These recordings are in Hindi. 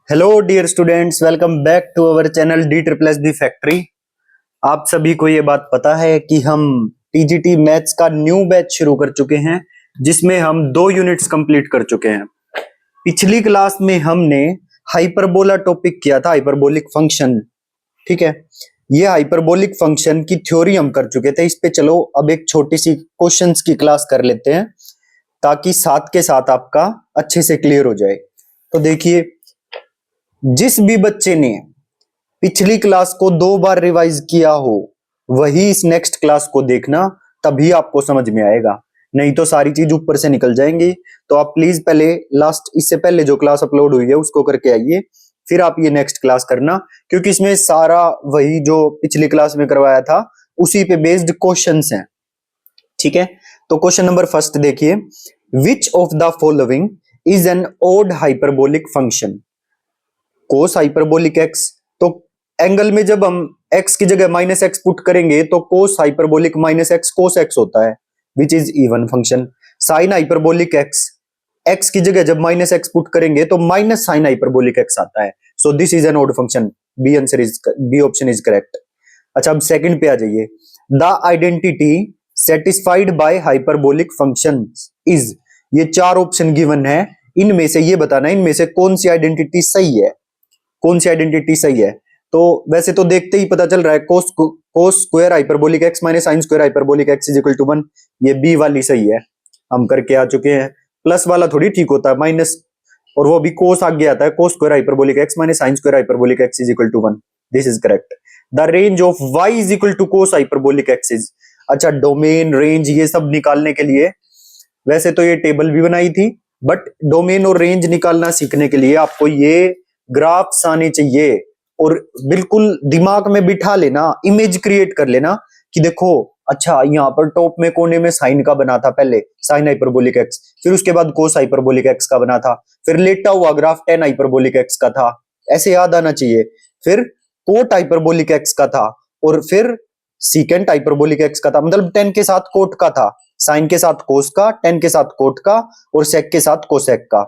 Hello dear students, welcome back to our channel D triple S B factory. आप सभी को ये बात पता है कि हम टीजीटी मैथ्स का न्यू बैच शुरू कर चुके हैं, जिसमें हम 2 यूनिट्स कंप्लीट कर चुके हैं। पिछली क्लास में हमने हाइपरबोला टॉपिक किया था, हाइपरबोलिक फंक्शन। ठीक है, ये हाइपरबोलिक फंक्शन की थ्योरी हम कर चुके थे। इस पे चलो अब एक छोटी सी क्वेश्चंस की क्लास कर लेते हैं, ताकि साथ के साथ आपका अच्छे से क्लियर हो जाए। तो देखिए, जिस भी बच्चे ने पिछली क्लास को 2 बार रिवाइज किया हो, वही इस नेक्स्ट क्लास को देखना, तभी आपको समझ में आएगा। नहीं तो सारी चीज ऊपर से निकल जाएंगी। तो आप प्लीज पहले इससे पहले जो क्लास अपलोड हुई है उसको करके आइए, फिर आप ये नेक्स्ट क्लास करना, क्योंकि इसमें सारा वही जो पिछली क्लास में करवाया था उसी पे बेस्ड क्वेश्चंस हैं। ठीक है, तो क्वेश्चन नंबर फर्स्ट देखिए, which of the following is an odd hyperbolic function? Cos hyperbolic x, तो एंगल में जब हम एक्स की जगह माइनस एक्स पुट करेंगे तो cos hyperbolic minus x cos x होता है, which is even function. Sine hyperbolic x, x की जगह जब माइनस एक्स पुट करेंगे तो माइनस साइन हाइपरबोलिक एक्स आता है। So this is an odd function. B option is correct. अच्छा, अब सेकंड पे आ जाइए। The identity satisfied by hyperbolic function is, ये 4 ऑप्शन गिवन है, इनमें से ये बताना इनमें से कौन सी आइडेंटिटी सही है, कौन सी आइडेंटिटी सही है। तो वैसे तो देखते ही पता चल रहा है, cos square hyperbolic x minus sine square hyperbolic x is equal to 1, ये बी वाली सही है, हम करके आ चुके हैं। प्लस वाला थोड़ी ठीक होता है, माइनस, और वो भी कोस आगे आता है, cos square hyperbolic x minus sine square hyperbolic x is equal to 1, this is correct. The range of y is equal to cos hyperbolic x is, अच्छा डोमेन रेंज ये सब निकालने के लिए वैसे तो ये टेबल भी बनाई थी, बट डोमेन और रेंज निकालना सीखने के लिए आपको ये ग्राफ्स आने चाहिए, और बिल्कुल दिमाग में बिठा लेना, इमेज क्रिएट कर लेना कि देखो, अच्छा यहाँ पर टॉप में कोने में साइन का बना था, पहले साइन हाइपरबोलिक एक्स, फिर उसके बाद कोस हाइपरबोलिक एक्स का बना था, फिर लेटा हुआ ग्राफ टेन हाइपरबोलिक एक्स का था, ऐसे याद आना चाहिए। फिर कोट हाइपरबोलिक एक्स का था, और फिर सीकेंट हाइपरबोलिक एक्स का था, मतलब टेन के साथ कोट का था, साइन के साथ कोस का, टेन के साथ कोट का, और सेक के साथ कोसेक का।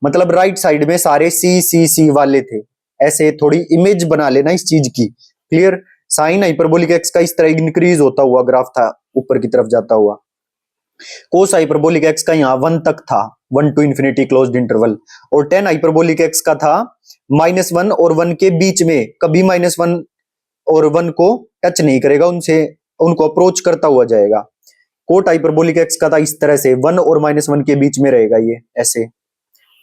मतलब राइट साइड में सारे सी सी सी वाले थे। ऐसे थोड़ी इमेज बना लेना इस चीज की। क्लियर? साइन हाइपरबोलिक एक्स का इस तरह इंक्रीज होता हुआ ग्राफ था, ऊपर की तरफ जाता हुआ। कोस हाइपरबोलिक एक्स का यहाँ 1 तक था, 1 टू इंफिनिटी क्लोज्ड इंटरवल, और टेन हाइपरबोलिक एक्स का था -1 और 1 के बीच में, कभी -1 और 1 को टच नहीं करेगा, उनसे उनको अप्रोच करता हुआ जाएगा। कोट हाइपरबोलिक एक्स का था इस तरह से, 1 और -1 के बीच में रहेगा ये, ऐसे।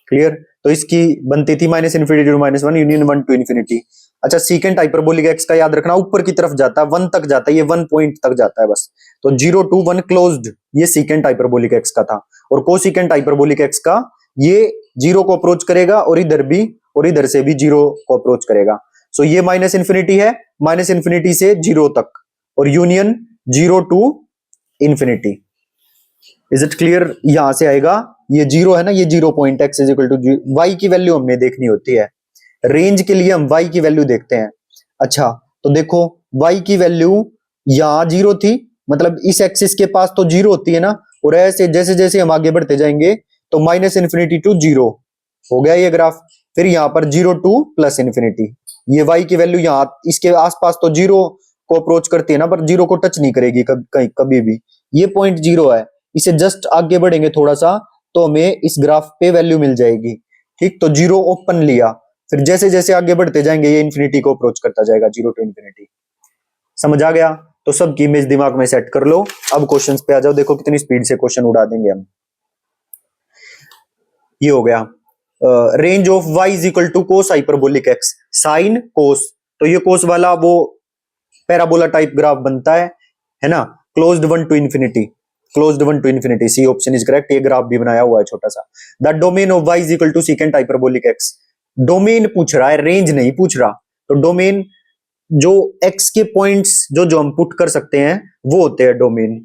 क्लियर? तो इसकी बनती थी -infinity to -1 union 1 to infinity. अच्छा, सीकेंट हाइपरबोलिक एक्स का याद रखना, ऊपर की तरफ जाता है, 1 तक जाता है, ये 1 पॉइंट तक जाता है बस। तो 0 टू 1 क्लोज्ड, ये सीकेंट हाइपरबोलिक एक्स का था। और कोसीकेंट हाइपरबोलिक एक्स का, ये 0 को अप्रोच करेगा, और इधर भी, और इधर से भी 0 को अप्रोच करेगा। सो ये -इन्फिनिटी है, -इन्फिनिटी से 0 तक, और union 0 to infinity. Is it clear? यहां से आएगा, ये 0 है ना, ये 0 point x is equal to y की वैल्यू हमें देखनी होती है। रेंज के लिए हम वाई की वैल्यू देखते हैं। अच्छा, तो देखो वाई की वैल्यू यहां 0 थी, मतलब इस एक्सिस के पास तो 0 होती है ना, और ऐसे जैसे जैसे हम आगे बढ़ते जाएंगे तो -इन्फिनिटी टू 0 हो गया ये ग्राफ। फिर यहाँ पर 0 टू +इन्फिनिटी, ये वाई की वैल्यू यहाँ इसके आसपास तो 0 को अप्रोच करती है ना, पर 0 को टच नहीं करेगी कभी भी। ये पॉइंट 0 है, इसे जस्ट आगे बढ़ेंगे थोड़ा सा तो हमें इस ग्राफ पे वैल्यू मिल जाएगी। ठीक, तो 0 ओपन लिया, फिर जैसे जैसे आगे बढ़ते जाएंगे ये इंफिनिटी को अप्रोच करता जाएगा, 0 टू इंफिनिटी। समझ आ गया? तो सबकी इमेज दिमाग में सेट कर लो। अब क्वेश्चंस पे आ जाओ, देखो कितनी स्पीड से क्वेश्चन उड़ा देंगे हम। ये हो गया, range of y is equal to cos hyperbolic x, sine cos, तो ये कोस वाला वो पैराबोला टाइप ग्राफ बनता है ना, closed 1 to infinity, closed 1 to infinity, C option is correct. ये ग्राफ भी बनाया हुआ है छोटा सा। The domain of y is equal to secant hyperbolic x, domain पूछ रहा है, रेंज नहीं पूछ रहा। तो डोमेन जो x के पॉइंट्स जो जो हम पुट कर सकते हैं वो होते हैं डोमेन।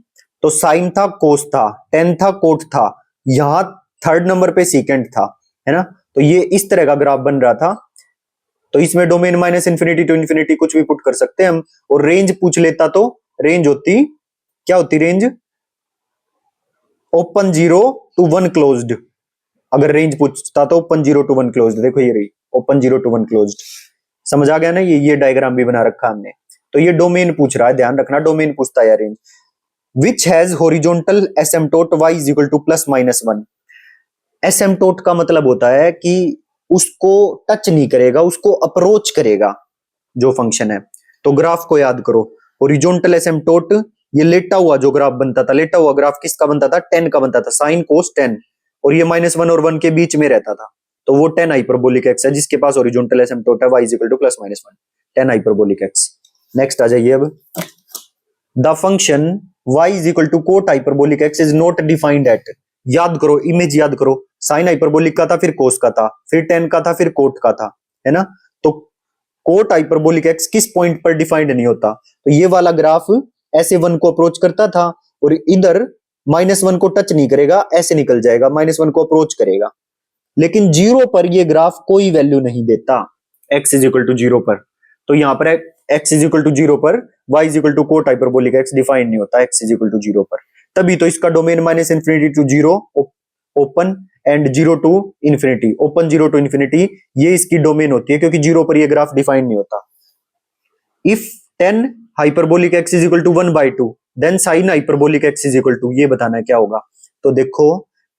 तो साइन था, कोस था, टेन था, कोट था, यहां थर्ड नंबर पे सीकेंट था, है ना। तो ये इस तरह का ग्राफ बन रहा था। तो इसमें डोमेन -इन्फिनिटी टू इंफिनिटी कुछ भी पुट कर सकते हैं हम। और रेंज पूछ लेता तो रेंज होती, क्या होती रेंज? Open 0 to 1 closed. अगर रेंज पूछता तो ओपन 0 टू 1 क्लोज्ड, देखो ये रही। Open 0 to 1 closed. समझ आ गया ना? ये डायग्राम भी बना रखा हमने। तो ये डोमेन पूछ रहा है, ध्यान रखना डोमेन पूछता है range. Which has horizontal asymptote y is equal to +-1। Asymptote का मतलब होता है कि उसको टच नहीं करेगा, उसको अप्रोच करेगा जो फंक्शन है। तो ग्राफ को याद करो, हॉरिजॉन्टल एसिम्पटोट, ये लेटा हुआ जो ग्राफ बनता था, लेटा हुआ ग्राफ किसका बनता था? tan का बनता था, sin cos tan, और ये -1 और 1 के बीच में रहता था। तो वो tan हाइपरबोलिक x है जिसके पास हॉरिजॉन्टल एसिम्पटोट है y is equal to +-1 tan hyperbolic x। Next आ जाइए अब, the function y is equal to cot hyperbolic x is not defined at. याद करो, इमेज याद करो, साइन हाइपरबोलिक का था, फिर कोस का था, फिर टेन का था, फिर कोट का था, है ना? तो कोट हाइपरबोलिक x किस पॉइंट पर डिफाइंड नहीं होता? तो ये वाला ग्राफ ऐसे 1 को अप्रोच करता था और इधर -1 को टच नहीं करेगा, ऐसे निकल जाएगा, -1 को अप्रोच करेगा। लेकिन 0 पर ये ग्राफ कोई वैल्यू नहीं देता x इज इक्वल टू 0 पर। तो यहां पर x इज इक्वल टू 0 पर y is equal to cot hyperbolic x defined नहीं होता x इज इक्वल टू 0 पर। तभी तो इसका domain -∞ to 0 open and 0 to infinity, open 0 to infinity, ये इसकी डोमेन होती है, क्योंकि 0 पर ये ग्राफ डिफाइंड नहीं होता। If tan hyperbolic x is equal to 1/2 then sin hyperbolic x is equal to, ये बताना है क्या होगा। तो देखो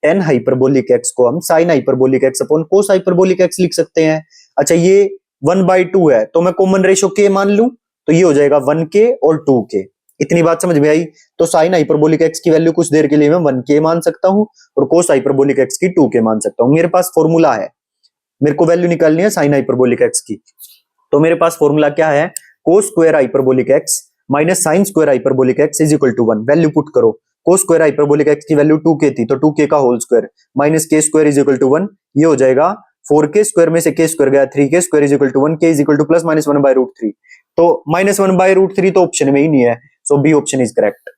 tan हाइपरबोलिक x को हम sin hyperbolic x upon cos hyperbolic x लिख सकते हैं। अच्छा, ये 1/2 है तो मैं कॉमन रेशियो k मान लूं, तो ये हो जाएगा 1k और 2k। इतनी बात समझ में आई? तो साइन हाइपरबोलिक x की वैल्यू कुछ देर के लिए मैं 1k मान सकता हूं और कोस हाइपरबोलिक x की 2k मान सकता हूं। मेरे पास फॉर्मूला है, मेरे को वैल्यू निकालनी है साइन हाइपरबोलिक x की। तो मेरे पास फॉर्मूला क्या है? Cos square hyperbolic x minus sine square hyperbolic x is equal to 1। Value put करो, कोस स्क्वायर हाइपरबोलिक x की वैल्यू 2k थी, तो 2k का होल स्क्वायर माइनस k स्क्वायर इज इक्वल टू 1। ये हो जाएगा 4k स्क्वायर में से k स्क्वायर गया, 3k square is equal to 1, k is equal to +-1/√3। तो -1/√3 तो ऑप्शन में ही नहीं है, so B option is correct.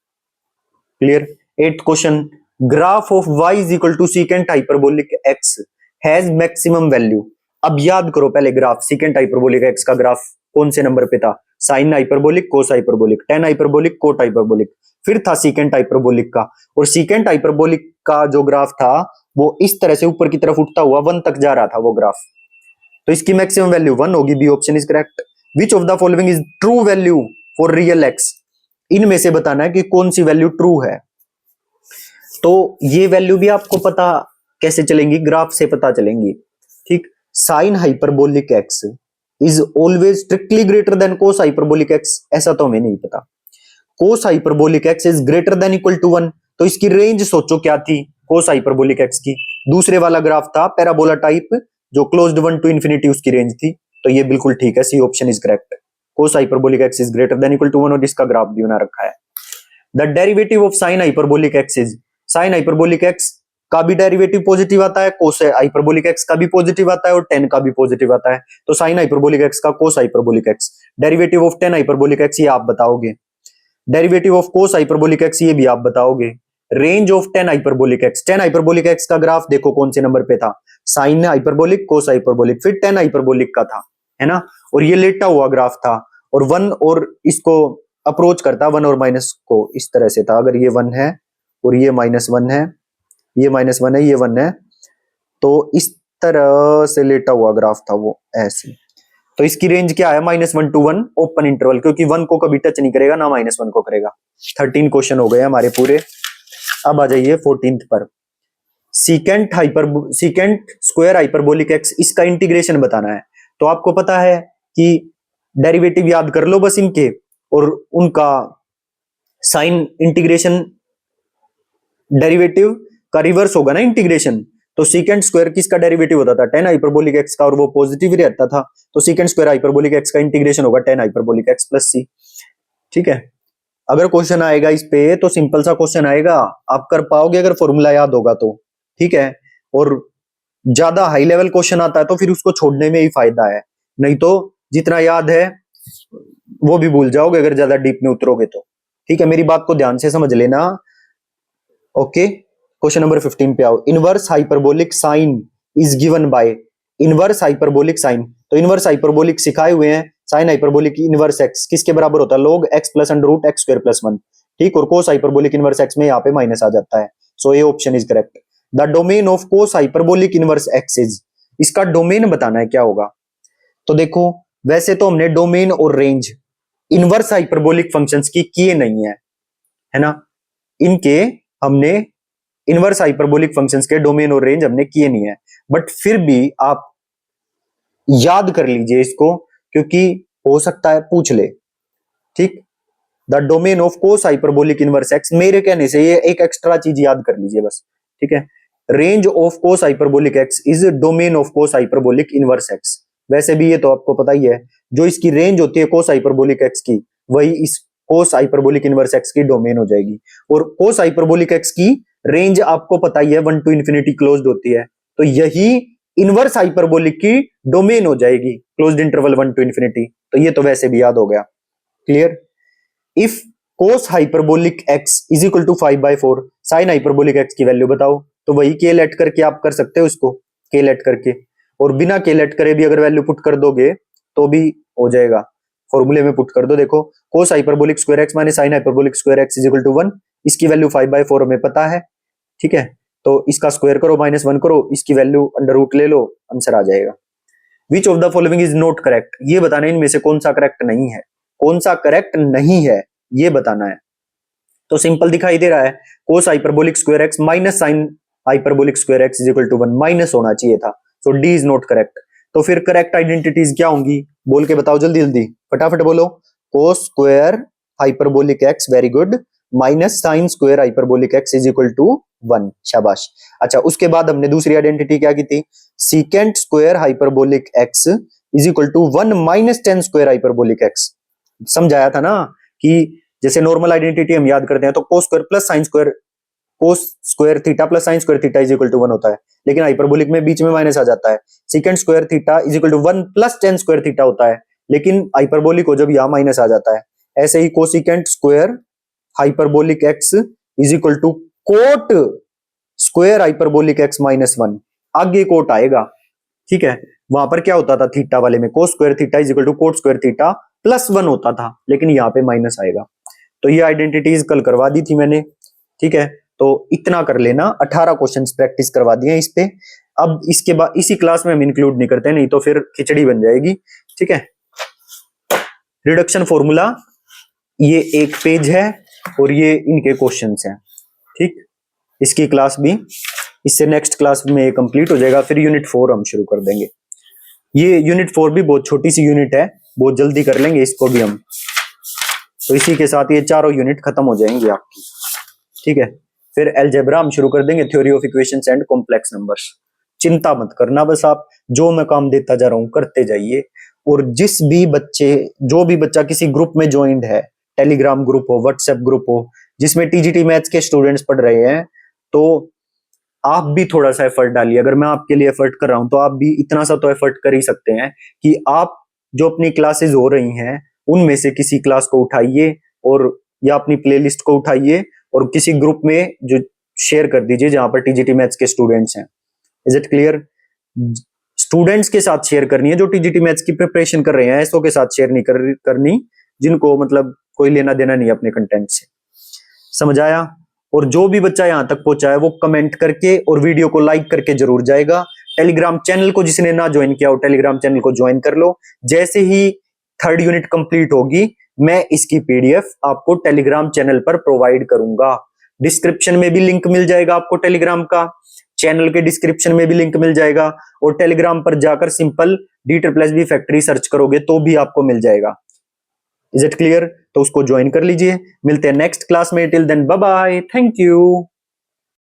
Clear? 8th question, graph of y is equal to secant hyperbolic x has maximum value. अब याद करो पहले ग्राफ, सीकेंट हाइपरबोलिक x का ग्राफ कौन से नंबर पे था? Sine hyperbolic, cos hyperbolic, tan hyperbolic, cot hyperbolic, फिर था सीकेंट हाइपरबोलिक का। और सीकेंट हाइपरबोलिक का जो ग्राफ था वो इस तरह से ऊपर की तरफ उठता हुआ 1 तक जा रहा था वो ग्राफ, तो इसकी मैक्सिमम वैल्यू 1 होगी। B option is correct. Which of the following is true value for real x? इनमें से बताना है कि कौन सी वैल्यू ट्रू है। तो ये वैल्यू भी आपको पता कैसे चलेंगी? ग्राफ से पता चलेंगी। ठीक, sine hyperbolic x is always strictly greater than cos hyperbolic x, ऐसा तो हमें नहीं पता। Cos hyperbolic x is greater than equal to 1, तो इसकी रेंज सोचो क्या थी कोस हाइपरबोलिक x की? दूसरे वाला ग्राफ था पैराबोला टाइप जो क्लोज्ड 1 to इंफिनिटी, उसकी रेंज थी। तो ये बिल्कुल ठीक है, C option is correct. Cos hyperbolic x is greater than equal to 1 और इसका ग्राफ भी बना रखा है। The derivative of sine hyperbolic x is, sine hyperbolic x का भी डेरिवेटिव पॉजिटिव आता है, कोस हाइपरबोलिक x का भी पॉजिटिव आता है और tan का भी पॉजिटिव आता है। तो साइन हाइपरबोलिक x का cos hyperbolic x, derivative of tan hyperbolic x ये आप बताओगे, derivative of cos hyperbolic x ये भी आप बताओगे। Range of tan hyperbolic x, tan hyperbolic x का ग्राफ देखो कौन से नंबर पे था? साइन हाइपरबोलिक, कोस हाइपरबोलिक, फिर tan हाइपरबोलिक का था, है ना? और ये लेटा हुआ ग्राफ था और 1 और इसको अप्रोच करता 1 और माइनस को, इस तरह से था। अगर ये 1 है और ये -1 है, ये -1 है, ये 1 है, तो इस तरह से लेटा हुआ ग्राफ था वो ऐसे। तो इसकी रेंज क्या है? -1 to 1 ओपन इंटरवल, क्योंकि 1 को कभी टच नहीं करेगा ना -1 को करेगा। 13 क्वेश्चन हो गए हमारे पूरे। अब आ जाइए 14th पर, सीकेंट स्क्वायर हाइपरबोलिक x, इसका इंटीग्रेशन बताना है। तो आपको पता है कि डेरिवेटिव याद कर लो बस इनके, और उनका साइन इंटीग्रेशन, डेरिवेटिव का रिवर्स होगा ना इंटीग्रेशन। तो सीकेंट स्क्वायर किसका डेरिवेटिव होता था? tan हाइपरबोलिक x का, और वो पॉजिटिव ही रहता था। तो सीकेंट स्क्वायर हाइपरबोलिक x का इंटीग्रेशन होगा tan hyperbolic x plus c। ठीक है, अगर क्वेश्चन आएगा इस पे तो सिंपल सा क्वेश्चन आएगा, आप कर पाओगे अगर फॉर्मूला याद होगा तो। ठीक है, और ज्यादा हाई लेवल क्वेश्चन आता है तो फिर उसको छोड़ने में ही फायदा है, नहीं तो जितना याद है वो भी भूल जाओगे अगर ज्यादा डीप में उतरोगे तो। ठीक है, मेरी बात को ध्यान से समझ लेना। ओके, क्वेश्चन नंबर 15 पे आओ। Inverse hyperbolic sine is given by, inverse hyperbolic sine, तो इनवर्स हाइपरबोलिक सिखाए हुए हैं, साइन हाइपरबोलिक इनवर्स x किसके बराबर होता है? log x plus √x² + 1। ठीक, और कोस हाइपरबोलिक इनवर्स x में यहाँ पे माइनस आ जाता है, सो ये option is correct. The domain of cos hyperbolic inverse x is, इसका डोमेन बताना है क्या होगा। तो देखो वैसे तो हमने डोमेन और रेंज इनवर्स हाइपरबोलिक फंक्शंस की किए नहीं है ना, इनके हमने इनवर्स हाइपरबोलिक फंक्शंस के डोमेन और रेंज हमने किए नहीं है, बट फिर भी आप याद कर लीजिए इसको, क्योंकि हो सकता है पूछ ले। ठीक, the domain of cos hyperbolic inverse x, मेरे कहने से ये एक एक्स्ट्रा चीज याद कर लीजिए बस। ठीक है, range of cos hyperbolic x is domain of cos hyperbolic inverse x. वैसे भी ये तो आपको पता ही है, जो इसकी रेंज होती है कोस हाइपरबोलिक एक्स की, वही इस कोस हाइपरबोलिक इनवर्स एक्स की डोमेन हो जाएगी। और कोस हाइपरबोलिक एक्स की रेंज आपको पता ही है 1 to infinity क्लोज्ड होती है, तो यही इनवर्स हाइपरबोलिक की डोमेन हो जाएगी क्लोज्ड इंटरवल 1 to infinity। तो ये तो वैसे भी याद हो गया। Clear. If cos hyperbolic x is equal to 5/4, sine hyperbolic x की वैल्यू बताओ। तो वही के लेट करके आप कर सकते हो इसको, के लेट करके, और बिना के लेट करे भी अगर वैल्यू पुट कर दोगे तो भी हो जाएगा। फॉर्मूले में पुट कर दो, देखो cos hyperbolic square x minus sine hyperbolic square x is equal to 1, इसकी वैल्यू 5/4 हमें पता है। ठीक है, तो इसका स्क्वायर करो, -1 करो, इसकी वैल्यू अंडर रूट ले लो, आंसर आ जाएगा। विच of the following is not correct, ये बताना है इनमें से कौन सा करेक्ट नहीं है, कौन सा करेक्ट नहीं है ये बताना है। तो सिंपल दिखाई दे रहा है, cos hyperbolic square x minus sine hyperbolic square x is equal to 1, minus होना चाहिए था, so D is not correct. तो फिर करेक्ट आइडेंटिटीज क्या होंगी, बोल के बताओ जल्दी जल्दी, फटाफट बोलो। Cos square hyperbolic x, very good, minus sine square hyperbolic x is equal to 1, शाबाश। अच्छा, उसके बाद हमने दूसरी आइडेंटिटी क्या की थी, secant square hyperbolic x is equal to 1 minus tan square hyperbolic x. समझाया था ना कि जैसे नॉर्मल आइडेंटिटी हम याद करते हैं तो cos square plus sine square, cos square theta plus sine square theta is equal to 1 होता है, लेकिन हाइपरबोलिक में बीच में माइनस आ जाता है। Secant square theta is equal to 1 plus tan square theta होता है, लेकिन हाइपरबोलिक हो जब यहां माइनस आ जाता है। ऐसे ही cosecant square hyperbolic x is equal to cot square hyperbolic x minus 1, आगे कोट आएगा। ठीक है, वहां पर क्या होता था थीटा वाले में, cos square theta is equal to cot square theta plus 1 होता था, लेकिन यहाँ पे माइनस आएगा। तो ये आइडेंटिटीज कल करवा दी थी मैंने। ठीक है, तो इतना कर लेना, 18 क्वेश्चंस प्रैक्टिस करवा दिए इस पे। अब इसके बाद इसी क्लास में हम इंक्लूड नहीं करते, नहीं तो फिर खिचड़ी बन जाएगी। ठीक है, रिडक्शन फॉर्मूला ये एक पेज है और ये इनके क्वेश्चंस हैं। ठीक, इसकी क्लास भी इससे नेक्स्ट क्लास में कंप्लीट हो जाएगा, फिर यूनिट 4 हम शुरू कर देंगे। ये यूनिट 4 भी बहुत छोटी सी यूनिट है, बहुत जल्दी कर लेंगे इसको भी हम, तो इसी के साथ ये चारों यूनिट खत्म हो जाएंगी आपकी। ठीक है, फिर अलजेब्रा हम शुरू कर देंगे, theory of equations and complex numbers. चिंता मत करना, बस आप जो मैं काम देता जा रहा हूं करते जाइए। और जो भी बच्चा किसी ग्रुप में ज्वाइंट है, टेलीग्राम ग्रुप हो, व्हाट्सएप ग्रुप हो, जिसमें टीजीटी मैथ्स के स्टूडेंट्स पढ़ रहे हैं, तो आप भी थोड़ा सा एफर्ट डालिए। अगर मैं आपके लिए एफर्ट कर रहा हूं तो आप भी इतना सा तो एफर्ट कर ही सकते हैं कि आप जो अपनी क्लासेस हो रही हैं उनमें से किसी क्लास को उठाइए और या अपनी प्लेलिस्ट को उठाइए और किसी ग्रुप में जो शेयर कर दीजिए जहां पर टीजीटी मैथ्स के स्टूडेंट्स हैं। Is it clear? स्टूडेंट्स के साथ शेयर करनी है जो टीजीटी मैथ्स की प्रिपरेशन कर रहे हैं, ऐसो के साथ शेयर नहीं करनी जिनको मतलब कोई लेना देना नहीं अपने कंटेंट से। समझ आया? और जो भी बच्चा यहां तक पहुंचा है वो कमेंट करके और वीडियो को लाइक करके जरूर जाएगा। टेलीग्राम चैनल को जिसने ना ज्वाइन किया हो, टेलीग्राम चैनल को ज्वाइन कर लो। जैसे ही 3rd यूनिट कंप्लीट होगी मैं इसकी पीडीएफ आपको टेलीग्राम चैनल पर प्रोवाइड करूंगा। डिस्क्रिप्शन में भी लिंक मिल जाएगा आपको टेलीग्राम का, चैनल के डिस्क्रिप्शन में भी लिंक मिल जाएगा, और टेलीग्राम पर जाकर सिंपल D+B फैक्ट्री सर्च करोगे तो भी आपको मिल जाएगा। Is it clear? तो उसको ज्वाइन कर लीजिए। मिलते हैं नेक्स्ट क्लास में, till then bye bye, thank you.